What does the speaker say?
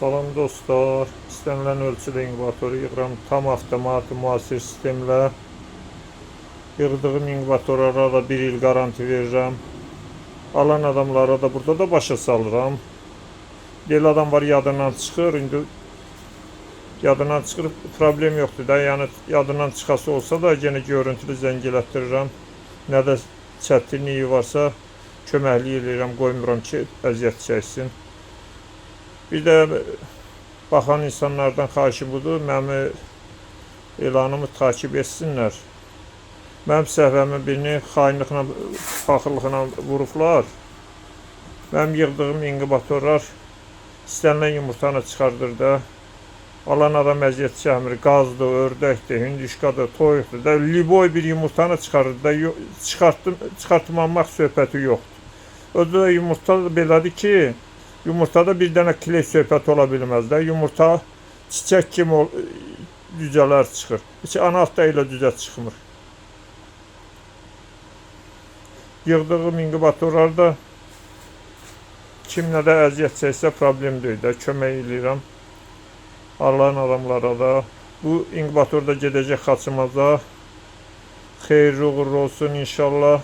Salam dostlar, istənilən ölçüdə inqubatoru yığıram. Tam avtomat, müasir sistemlə. Yığdığım inkubatorlara da 1 il garanti verirəm. Alan adamlara da burada da başa salıram. Deyil adam var yadından çıxır, indi yadından çıxır, problem yoxdur da. Yəni yadından çıxası olsa da yenə görüntülü zəng elətdirirəm. Nə də çətinliyi varsa köməklik edirəm, qoymuram ki, əziyyət çəksin. Bir də baxan insanlardan xahişim budur, mənim elanımı takip etsinlər. Mənim səhvəmin birini xainliklə, paxıllıqla vurublar. Mənim yığdığım inkubatorlar istənilən yumurtanı çıxardır da. Alan adam əziyyət çəkmir, qazdır, ördəkdir, hündüşkadır, toyuqdur da. Liboy bir yumurtanı çıxarır da, çıxartmamaq söhbəti yoxdur. Özü də yumurta belədir ki, yumurtada bir dənə kley söhbət ola bilməz də. Yumurta çiçək kimi cücələr çıxır. Heç ana altda elə cücə çıxmır. Yığdığım inkubatorlarda kimlə də əziyyət çəksə problem deyil də. Kömək edirəm. Allahın adamlara da. Bu inkubatorda gedəcək xaçımaza. Xeyirli uğurlu olsun inşallah.